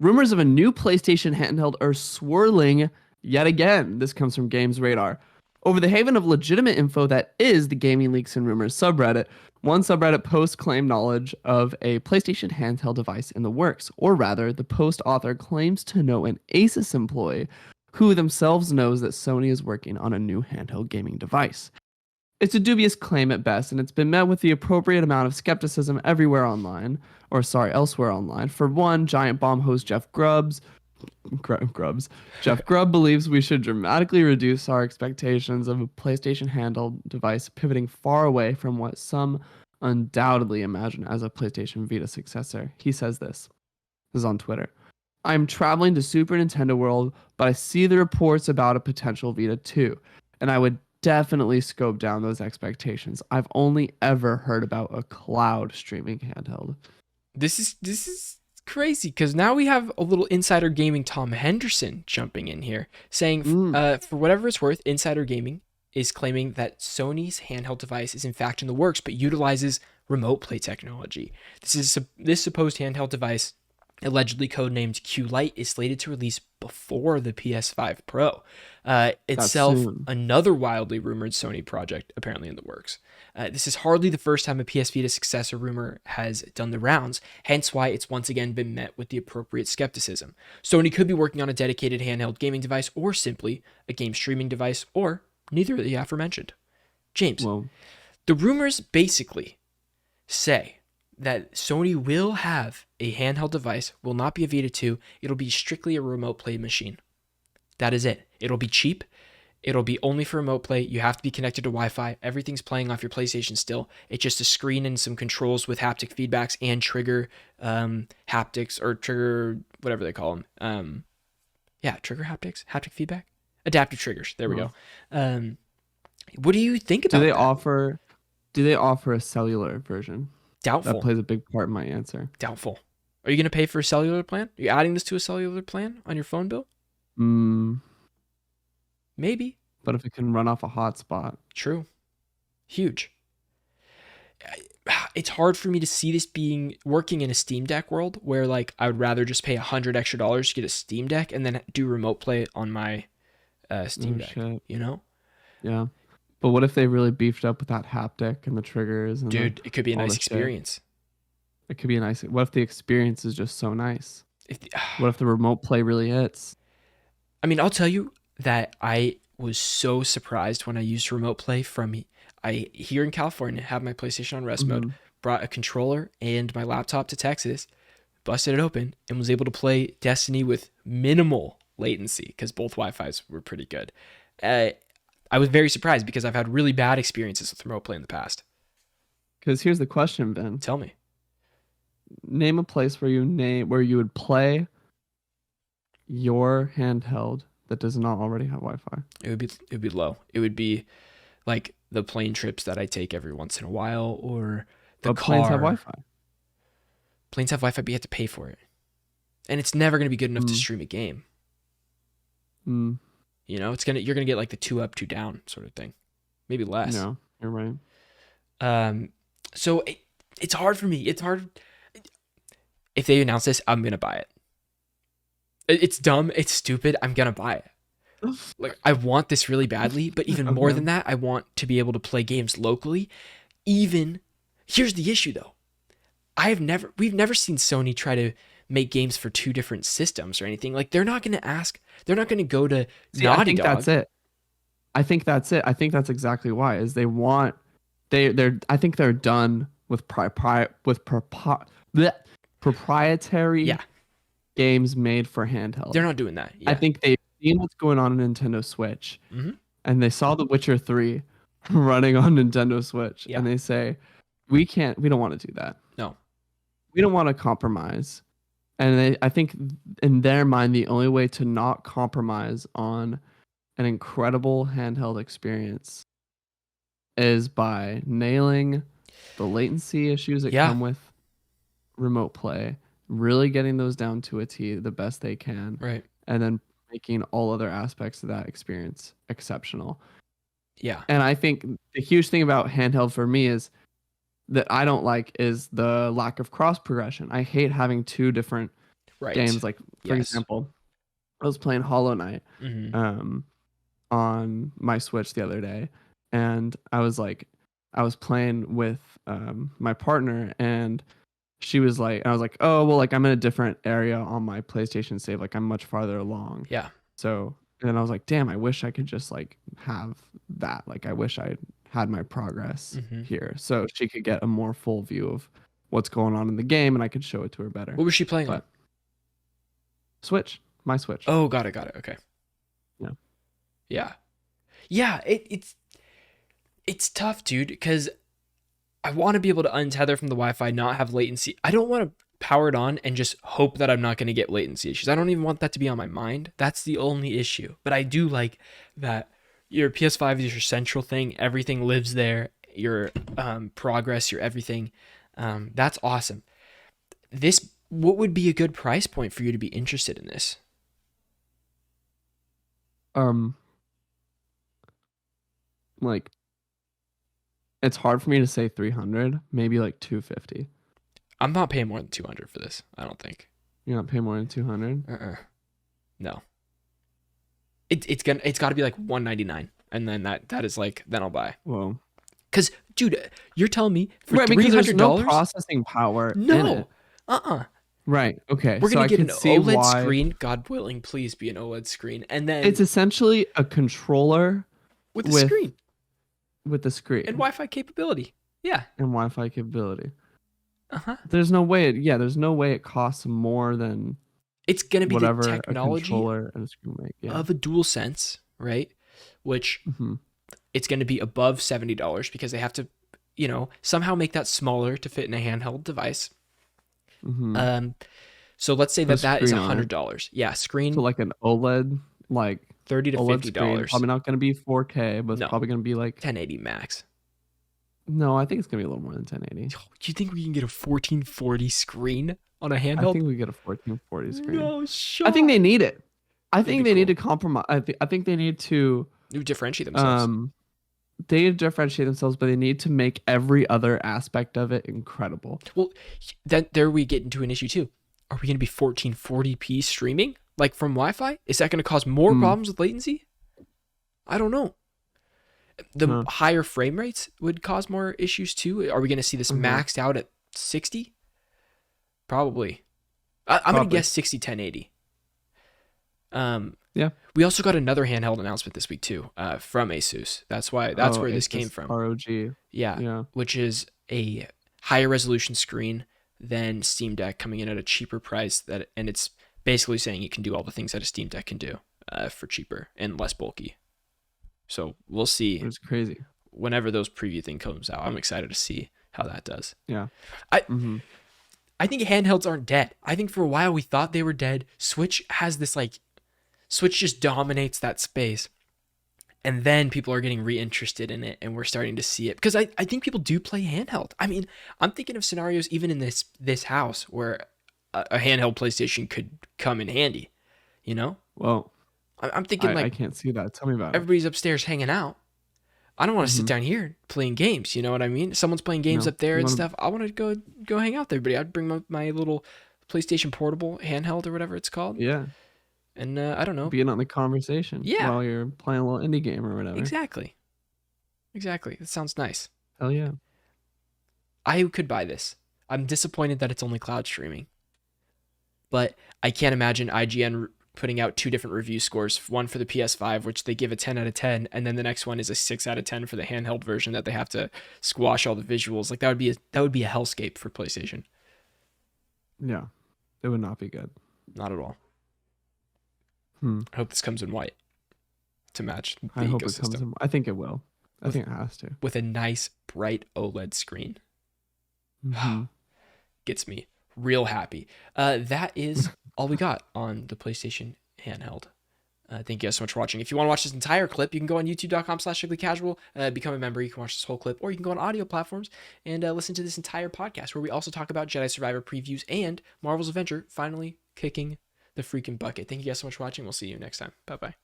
Rumors of a new PlayStation handheld are swirling yet again. This comes from Games Radar. Over the haven of legitimate info that is the Gaming Leaks and Rumors subreddit, one subreddit post claimed knowledge of a PlayStation handheld device in the works, or rather, the post author claims to know an Asus employee who themselves knows that Sony is working on a new handheld gaming device. It's a dubious claim at best, and it's been met with the appropriate amount of skepticism elsewhere online. For one, Giant Bomb host Jeff Grubb believes we should dramatically reduce our expectations of a PlayStation handheld device, pivoting far away from what some undoubtedly imagine as a PlayStation Vita successor. He says this is on Twitter. I'm traveling to Super Nintendo World, but I see the reports about a potential Vita 2, and I would definitely scope down those expectations. I've only ever heard about a cloud streaming handheld. This is crazy because now we have a little Insider Gaming Tom Henderson jumping in here saying, for whatever it's worth, Insider Gaming is claiming that Sony's handheld device is in fact in the works, but utilizes remote play technology. This supposed handheld device, allegedly codenamed Q-Lite, is slated to release before the PS5 Pro. Itself, another wildly rumored Sony project apparently in the works. This is hardly the first time a PS Vita successor rumor has done the rounds, hence why it's once again been met with the appropriate skepticism. Sony could be working on a dedicated handheld gaming device, or simply a game streaming device, or neither of the aforementioned. James, the rumors basically say that Sony will have a handheld device, will not be a Vita 2, it'll be strictly a remote play machine. That is it. It'll be cheap. It'll be only for remote play. You have to be connected to Wi-Fi. Everything's playing off your PlayStation still. It's just a screen and some controls with haptic feedbacks and trigger haptics, or trigger, whatever they call them. Trigger haptics, haptic feedback, adaptive triggers. There we go. What do you think about that? Do they offer a cellular version? Doubtful. That plays a big part in my answer. Doubtful. Are you going to pay for a cellular plan? Are you adding this to a cellular plan on your phone bill? Maybe. But if it can run off a hotspot. True. Huge. It's hard for me to see this working in a Steam Deck world, where like I would rather just pay $100 extra to get a Steam Deck and then do remote play on my Steam Deck. Shit. You know? Yeah. But what if they really beefed up with that haptic and the triggers? And dude, it could be a nice experience. It could be a nice. What if the experience is just so nice? What if the remote play really hits? I mean, I'll tell you that I was so surprised when I used remote play here in California, have my PlayStation on rest mode, brought a controller and my laptop to Texas, busted it open, and was able to play Destiny with minimal latency because both Wi-Fis were pretty good. I was very surprised because I've had really bad experiences with remote play in the past. Because here's the question, Ben. Tell me. Name a place where you would play your handheld that does not already have Wi-Fi. It would be low. It would be like the plane trips that I take every once in a while, or the car. Planes have Wi-Fi. Planes have Wi-Fi, but you have to pay for it, and it's never going to be good enough to stream a game. You know, you're gonna get like the 2 up, 2 down sort of thing, maybe less. No, you're right. So it's hard for me. It's hard. If they announce this, I'm gonna buy it. It's dumb. It's stupid. I'm gonna buy it. Like, I want this really badly, but even more than that, I want to be able to play games locally. Here's the issue though. We've never seen Sony try to make games for 2 different systems or anything. Like, they're not going to go to Naughty Dog. That's it. I think that's it. I think that's exactly why, is I think they're done with proprietary games made for handheld. They're not doing that. Yeah. I think they've seen what's going on Nintendo Switch, and they saw The Witcher 3 running on Nintendo Switch, and they say, we don't want to do that. No. We don't want to compromise. And I think in their mind, the only way to not compromise on an incredible handheld experience is by nailing the latency issues that come with remote play, really getting those down to a T the best they can, right? And then making all other aspects of that experience exceptional. Yeah. And I think the huge thing about handheld for me is that I don't like is the lack of cross progression. I hate having 2 different Right. games. Like for Yes. example, I was playing Hollow Knight Mm-hmm. on my Switch the other day, and I was playing with my partner, and she was like, I was like, oh well, like I'm in a different area on my PlayStation save, like I'm much farther along. Yeah. So and then I was like, damn, I wish I could just like have that. Like I wish I had my progress Mm-hmm. here, so she could get a more full view of what's going on in the game, and I could show it to her better. What was she playing on? But Switch, my Switch. Oh, got it. Okay. Yeah. Yeah. Yeah. It's tough, dude, because I want to be able to untether from the Wi-Fi, not have latency. I don't want to power it on and just hope that I'm not going to get latency issues. I don't even want that to be on my mind. That's the only issue. But I do like that your PS5 is your central thing. Everything lives there. Your progress, your everything. That's awesome. What would be a good price point for you to be interested in this? Like it's hard for me to say 300, maybe like 250. I'm not paying more than 200 for this. I don't think. You're not paying more than 200? No. It's got to be like 199, and then that is like, then I'll buy. Whoa. Cuz dude, you're telling me for Right, because there's no $300? processing power in No. it. Uh-uh. Right. Okay. We're So going I to get can an see OLED why screen, God willing, please be an OLED screen, and then it's essentially a controller with the with screen with the screen and Wi-Fi capability. Yeah. and Wi-Fi capability. Uh-huh. There's no way it costs more than It's going to be the whatever a technology controller and a screen make. Yeah. of a DualSense, right? Which Mhm. it's going to be above $70 because they have to, somehow make that smaller to fit in a handheld device. Mhm. So let's say Put a that is screen on it. $100. Yeah, screen So like an OLED, like $30 to OLED screen, $50. probably not going to be 4K, but it's No. probably going to be like 1080 max. no, I think it's going to be a little more than 1080. Do you think we can get a 1440 screen on a I handheld? think we get a 1440 screen. No shot. I think they need it. I That'd think be they need cool. to compromise. I think they need to differentiate themselves. they need to differentiate themselves, but they need to make every other aspect of it incredible. Well, there we get into an issue too. Are we going to be 1440p streaming like from Wi-Fi? Is that going to cause more problems with latency? I don't know. The higher frame rates would cause more issues too. Are we going to see this maxed out at 60? Probably. I'm going to guess 60 1080. Yeah. We also got another handheld announcement this week too, from Asus. That's where this came from. ROG. Yeah. Which is a higher resolution screen than Steam Deck, coming in at a cheaper price, and it's basically saying it can do all the things that a Steam Deck can do for cheaper and less bulky. So we'll see. It's crazy. Whenever those preview thing comes out, I'm excited to see how that does. Yeah. I think handhelds aren't dead. I think for a while we thought they were dead. Switch just dominates that space. And then people are getting reinterested in it, and we're starting to see it. Because I think people do play handheld. I mean, I'm thinking of scenarios even in this house where a handheld PlayStation could come in handy, Well, I'm thinking I can't see that. Tell me about it. Everybody's upstairs hanging out. I don't want to sit down here playing games. You know what I mean? Someone's playing games up there and stuff. I want to go hang out with everybody. I'd bring my little PlayStation Portable handheld or whatever it's called. Yeah. And I don't know. Being on the conversation. Yeah. While you're playing a little indie game or whatever. Exactly. That sounds nice. Hell yeah. I could buy this. I'm disappointed that it's only cloud streaming. But I can't imagine IGN putting out two different review scores. One for the PS5, which they give a 10 out of 10. And then the next one is a 6 out of 10 for the handheld version that they have to squash all the visuals. Like that would be a hellscape for PlayStation. Yeah. It would not be good. Not at all. I hope this comes in white to match the I hope it ecosystem. comes in. I think it will. I think it has to. With a nice, bright OLED screen. Gets me real happy. That is all we got on the PlayStation handheld. Thank you guys so much for watching. If you want to watch this entire clip, you can go on youtube.com/strictlycasual, become a member. You can watch this whole clip, or you can go on audio platforms and listen to this entire podcast where we also talk about Jedi Survivor previews and Marvel's Avenger finally kicking the freaking bucket. Thank you guys so much for watching. We'll see you next time. Bye-bye.